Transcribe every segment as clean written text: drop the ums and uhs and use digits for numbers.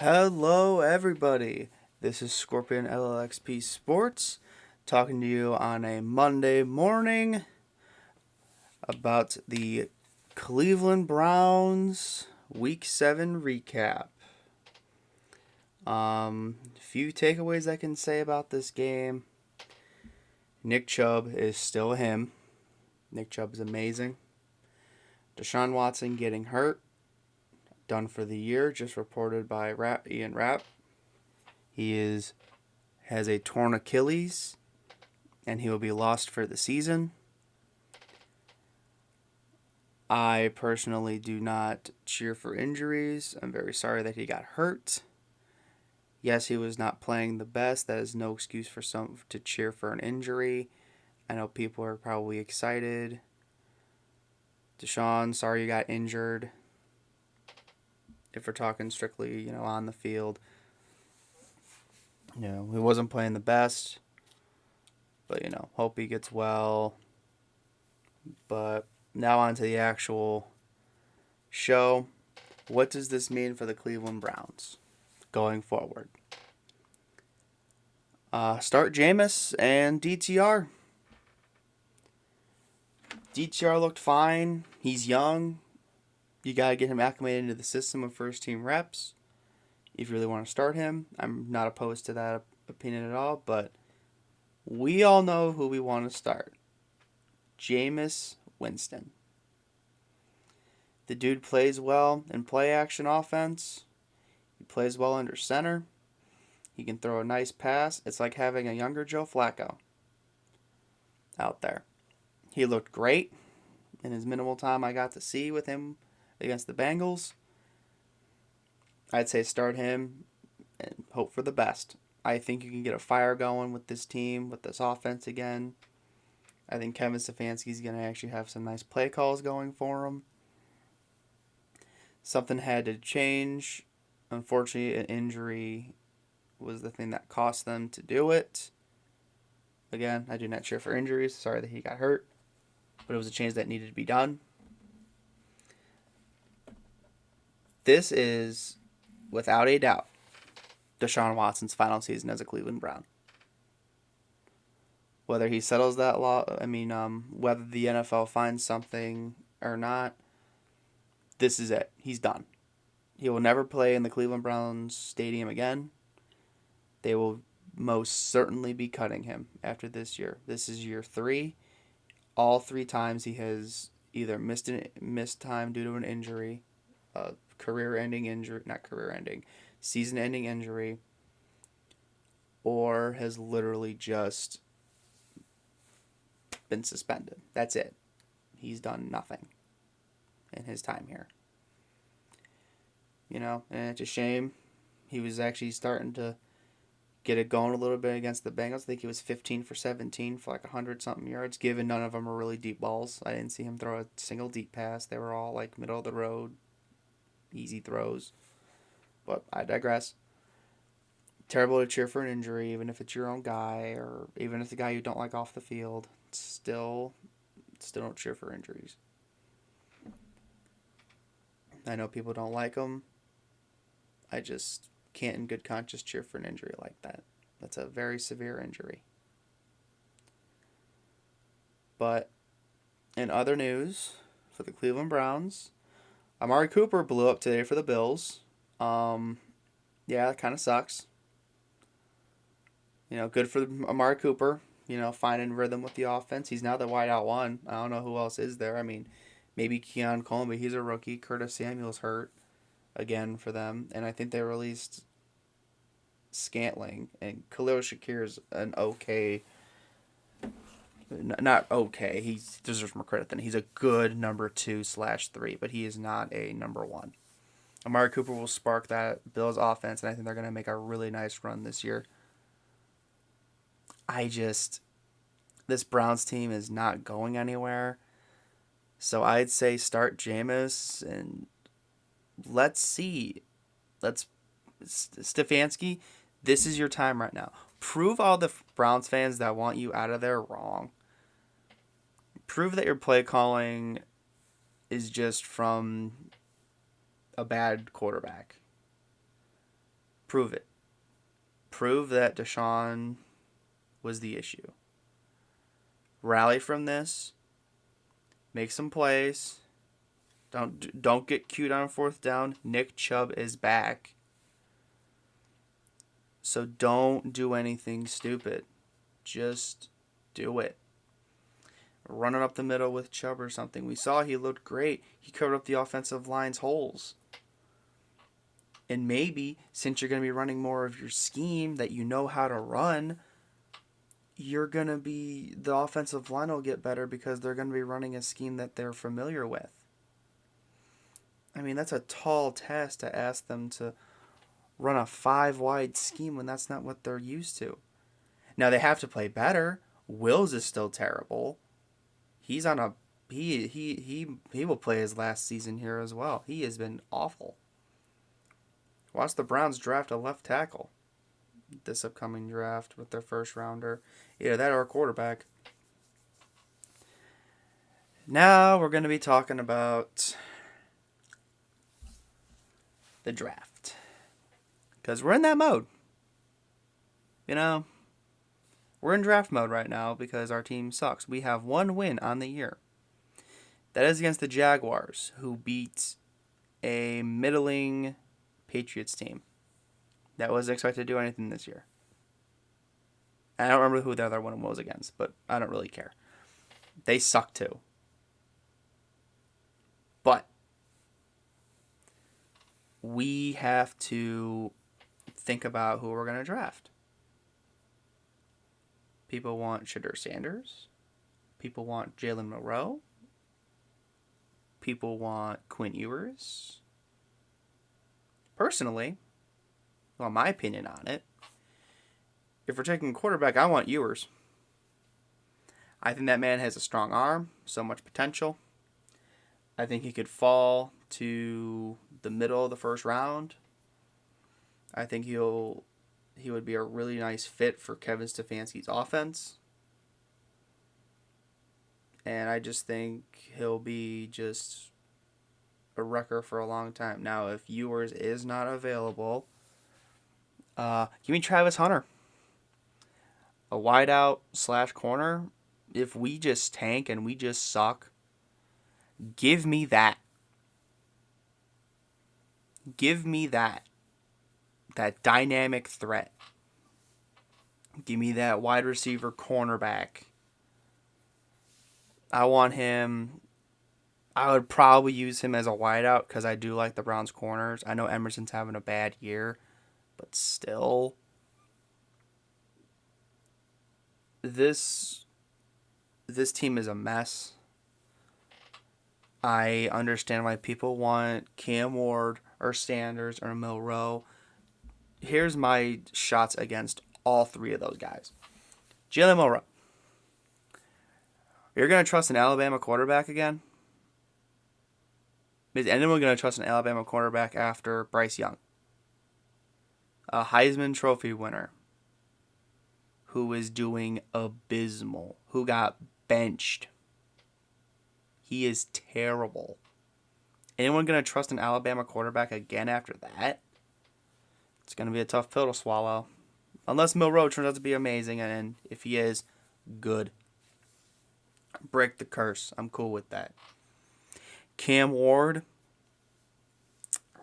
Hello, everybody. This is Scorpion LLXP Sports talking to you on a Monday morning about the Cleveland Browns Week 7 recap. Few takeaways I can say about this game. Nick Chubb is still him. Nick Chubb is amazing. Deshaun Watson getting hurt. Done for the year, just reported by Ian Rapp. He has a torn Achilles, and he will be lost for the season. I personally do not cheer for injuries. I'm very sorry that he got hurt. Yes, he was not playing the best. That is no excuse for some to cheer for an injury. I know people are probably excited. Deshaun, sorry you got injured. If we're talking strictly, on the field, he wasn't playing the best. But hope he gets well. But now on to the actual show. What does this mean for the Cleveland Browns going forward? Start Jameis and DTR. DTR looked fine. He's young. You got to get him acclimated into the system of first team reps if you really want to start him. I'm not opposed to that opinion at all, but we all know who we want to start. Jameis Winston. The dude plays well in play action offense. He plays well under center. He can throw a nice pass. It's like having a younger Joe Flacco out there. He looked great in his minimal time I got to see with him against the Bengals. I'd say start him and hope for the best. I think you can get a fire going with this team, with this offense again. I think Kevin Stefanski's going to actually have some nice play calls going for him. Something had to change. Unfortunately, an injury was the thing that cost them to do it. Again, I do not cheer for injuries. Sorry that he got hurt. But it was a change that needed to be done. This is, without a doubt, Deshaun Watson's final season as a Cleveland Brown. Whether he settles that law, whether the NFL finds something or not, this is it. He's done. He will never play in the Cleveland Browns stadium again. They will most certainly be cutting him after this year. This is year 3. All 3 times he has either missed time due to an injury, season-ending injury, or has literally just been suspended. That's it. He's done nothing in his time here. And it's a shame. He was actually starting to get it going a little bit against the Bengals. I think he was 15 for 17 for like 100-something yards, given none of them were really deep balls. I didn't see him throw a single deep pass. They were all like middle of the road, easy throws. But I digress. Terrible to cheer for an injury, even if it's your own guy, or even if it's a guy you don't like off the field. Still don't cheer for injuries. I know people don't like them. I just can't in good conscience cheer for an injury like that. That's a very severe injury. But in other news, for the Cleveland Browns, Amari Cooper blew up today for the Bills. Yeah, that kind of sucks. Good for Amari Cooper. Finding rhythm with the offense. He's now the wideout one. I don't know who else is there. Maybe Keon Coleman, but he's a rookie. Curtis Samuel's hurt again for them. And I think they released Scantling. And Khalil Shakir's an okay... Not okay. He deserves more credit than he's a good number 2/3, but he is not a number 1. Amari Cooper will spark that Bills offense, and I think they're going to make a really nice run this year. This Browns team is not going anywhere. So I'd say start Jameis and let's see. Stefanski, this is your time right now. Prove all the Browns fans that want you out of there wrong. Prove that your play calling is just from a bad quarterback. prove it. Prove that Deshaun was the issue. Rally from this. Make some plays. Don't get cute on fourth down. Nick Chubb is back. So don't do anything stupid. Just do it. Run it up the middle with Chubb or something. We saw he looked great. He covered up the offensive line's holes. And maybe, since you're going to be running more of your scheme that you know how to run, the offensive line will get better because they're going to be running a scheme that they're familiar with. I mean, that's a tall task to ask them to run a 5-wide scheme when that's not what they're used to. Now, they have to play better. Wills is still terrible. He's on a... He will play his last season here as well. He has been awful. Watch the Browns draft a left tackle this upcoming draft with their first rounder. Either that or a quarterback. Now we're going to be talking about the draft. Because we're in that mode. You know, we're in draft mode right now because our team sucks. We have one win on the year. That is against the Jaguars, who beat a middling Patriots team that wasn't expected to do anything this year. I don't remember who the other one was against, but I don't really care. They suck too. But we have to think about who we're going to draft. People want Shedeur Sanders. People want Jalen Milroe. People want Quinn Ewers. Personally, well, my opinion on it, if we're taking a quarterback, I want Ewers. I think that man has a strong arm, so much potential. I think he could fall to the middle of the first round. I think he would be a really nice fit for Kevin Stefanski's offense. And I just think he'll be just a wrecker for a long time. Now, if Ewers is not available, give me Travis Hunter. A wideout / corner. If we just tank and we just suck, give me that. Give me that. That dynamic threat. Give me that wide receiver cornerback. I want him. I would probably use him as a wideout because I do like the Browns corners. I know Emerson's having a bad year, but still. This team is a mess. I understand why people want Cam Ward or Sanders or Milroe. Here's my shots against all three of those guys. Jalen Milroe. You're going to trust an Alabama quarterback again? Is anyone going to trust an Alabama quarterback after Bryce Young? A Heisman Trophy winner who is doing abysmal, who got benched. He is terrible. Anyone going to trust an Alabama quarterback again after that? It's going to be a tough pill to swallow. Unless Milroe turns out to be amazing, and if he is, good. Break the curse. I'm cool with that. Cam Ward,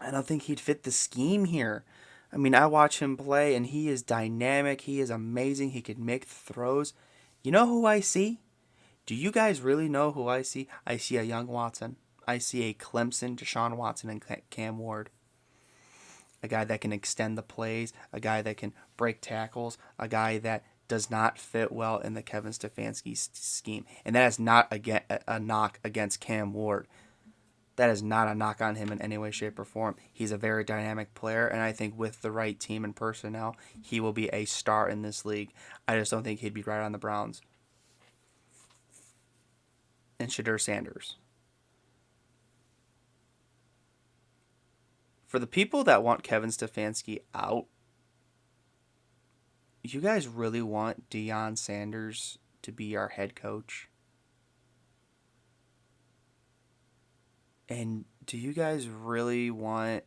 I don't think he'd fit the scheme here. I mean, I watch him play, and he is dynamic. He is amazing. He could make throws. You know who I see? Do you guys really know who I see? I see a young Watson. I see a Clemson, Deshaun Watson, and Cam Ward. A guy that can extend the plays. A guy that can break tackles. A guy that does not fit well in the Kevin Stefanski scheme. And that is not a knock against Cam Ward. That is not a knock on him in any way, shape, or form. He's a very dynamic player, and I think with the right team and personnel, he will be a star in this league. I just don't think he'd be right on the Browns. And Shedeur Sanders. For the people that want Kevin Stefanski out, you guys really want Deion Sanders to be our head coach? And do you guys really want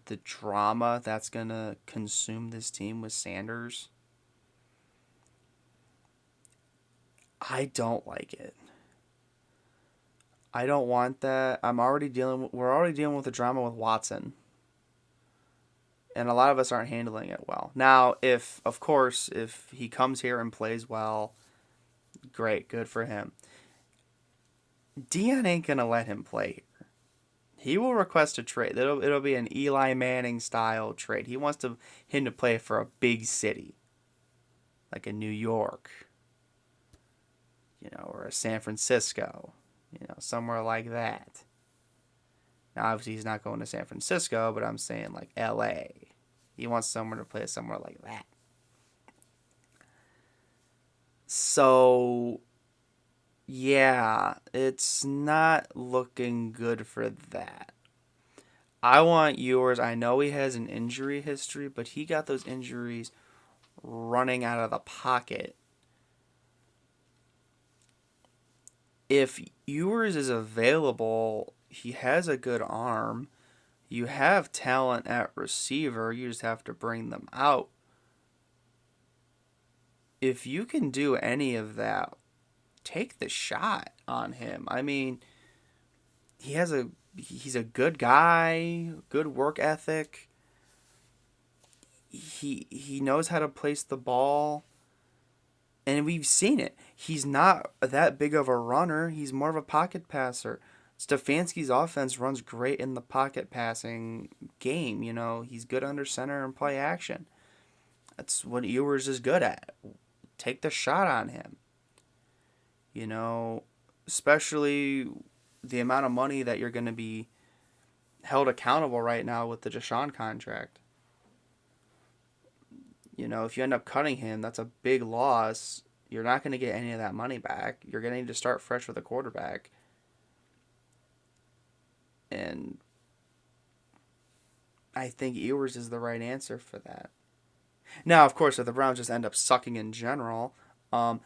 the drama that's going to consume this team with Sanders, I don't like it. I don't want that. We're already dealing with the drama with Watson. And a lot of us aren't handling it well. Now, of course, if he comes here and plays well, great, good for him. Deion ain't going to let him play here. He will request a trade. It'll be an Eli Manning style trade. He wants him to play for a big city, like a New York, or a San Francisco, somewhere like that. Now, obviously, he's not going to San Francisco, but I'm saying like L.A. He wants someone to play somewhere like that. So, yeah, it's not looking good for that. I want Ewers. I know he has an injury history, but he got those injuries running out of the pocket. If Ewers is available, he has a good arm. You have talent at receiver. You just have to bring them out. If you can do any of that, take the shot on him. I mean, he's a good guy, good work ethic. He knows how to place the ball. And we've seen it. He's not that big of a runner. He's more of a pocket passer. Stefanski's offense runs great in the pocket passing game. He's good under center and play action. That's what Ewers is good at. Take the shot on him. Especially the amount of money that you're going to be held accountable right now with the Deshaun contract. If you end up cutting him, that's a big loss. You're not going to get any of that money back. You're going to need to start fresh with a quarterback. And I think Ewers is the right answer for that. Now, of course, if the Browns just end up sucking in general,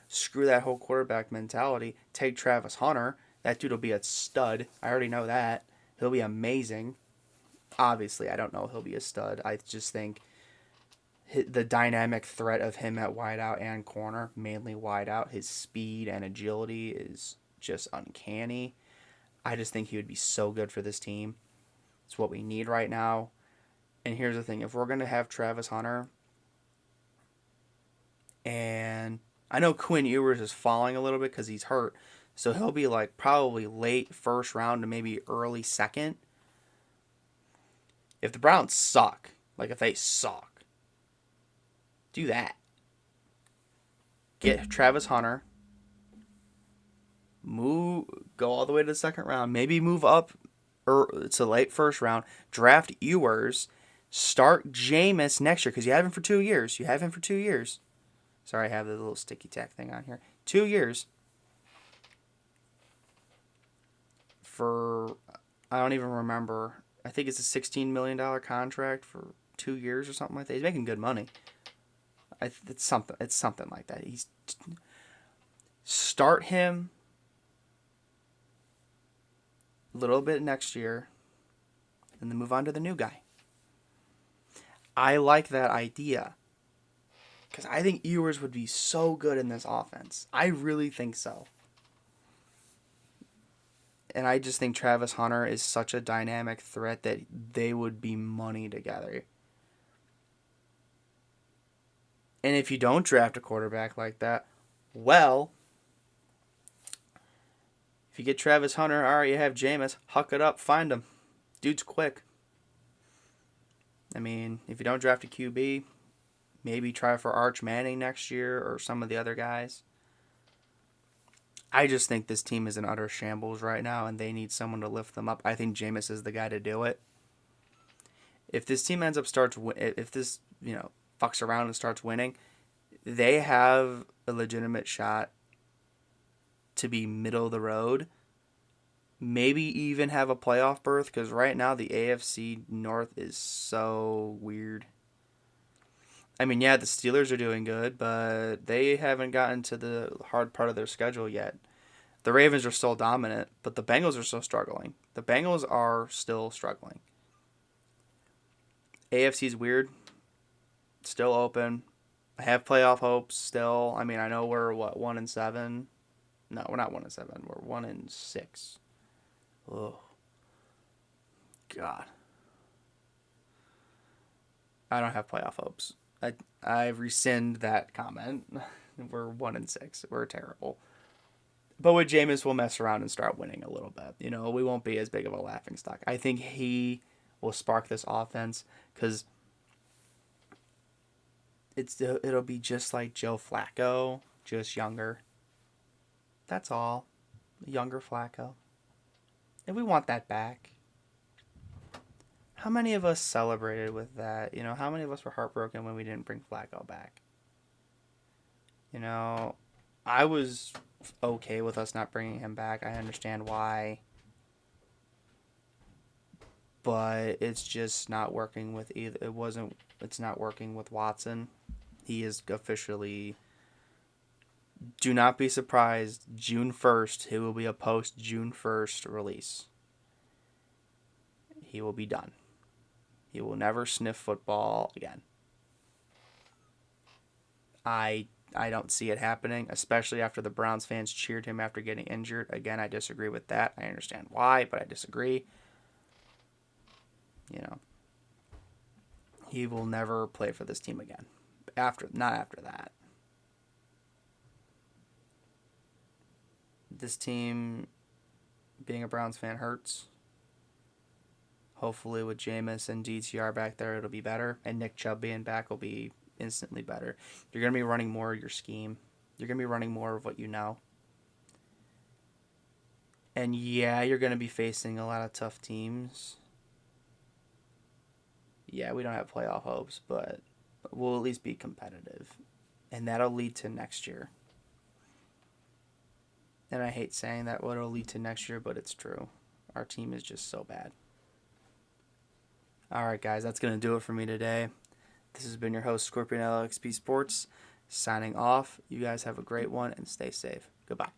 screw that whole quarterback mentality. Take Travis Hunter. That dude will be a stud. I already know that. He'll be amazing. Obviously, I don't know if he'll be a stud. I just think the dynamic threat of him at wideout and corner, mainly wideout, his speed and agility is just uncanny. I just think he would be so good for this team. It's what we need right now. And here's the thing. If we're going to have Travis Hunter, and I know Quinn Ewers is falling a little bit because he's hurt, so he'll be like probably late first round to maybe early second. If the Browns suck, if they suck, do that. Get Travis Hunter. Go all the way to the second round. Maybe move up to late first round. Draft Ewers. Start Jameis next year because you have him for 2 years. Sorry, I have the little sticky tack thing on here. 2 years. I don't even remember. I think it's a $16 million contract for 2 years or something like that. He's making good money. It's something like that. Start him a little bit next year, and then move on to the new guy. I like that idea because I think Ewers would be so good in this offense. I really think so. And I just think Travis Hunter is such a dynamic threat that they would be money together. And if you don't draft a quarterback like that, well, if you get Travis Hunter, all right, you have Jameis, huck it up, find him. Dude's quick. I mean, if you don't draft a QB, maybe try for Arch Manning next year or some of the other guys. I just think this team is in utter shambles right now, and they need someone to lift them up. I think Jameis is the guy to do it. If this team if this fucks around and starts winning, they have a legitimate shot to be middle of the road. Maybe even have a playoff berth, because right now the AFC North is so weird. I mean, yeah, the Steelers are doing good, but they haven't gotten to the hard part of their schedule yet. The Ravens are still dominant, but the Bengals are still struggling. AFC's weird. Still open. I have playoff hopes still. I mean, I know we're, 1-7? No, we're not 1-7. We're 1-6. Oh, God. I don't have playoff hopes. I rescind that comment. We're 1-6. We're terrible. But with Jameis, we'll mess around and start winning a little bit. We won't be as big of a laughingstock. I think he will spark this offense because it'll be just like Joe Flacco, just younger. That's all. Younger Flacco. And we want that back. How many of us celebrated with that? How many of us were heartbroken when we didn't bring Flacco back? I was okay with us not bringing him back. I understand why. But it's just not working with either. It's not working with Watson. He is officially, do not be surprised, June 1st, he will be a post June 1st release. He will be done. He will never sniff football again. I don't see it happening, especially after the Browns fans cheered him after getting injured. Again, I disagree with that. I understand why, but I disagree. He will never play for this team again. Not after that. This team, being a Browns fan, hurts. Hopefully with Jameis and DTR back there, it'll be better. And Nick Chubb being back will be instantly better. You're going to be running more of your scheme. You're going to be running more of what you know. And yeah, you're going to be facing a lot of tough teams. Yeah, we don't have playoff hopes, but we'll at least be competitive. And that'll lead to next year. And I hate saying that what it'll lead to next year, but it's true. Our team is just so bad. All right, guys, that's going to do it for me today. This has been your host, Scorpion LXP Sports, signing off. You guys have a great one and stay safe. Goodbye.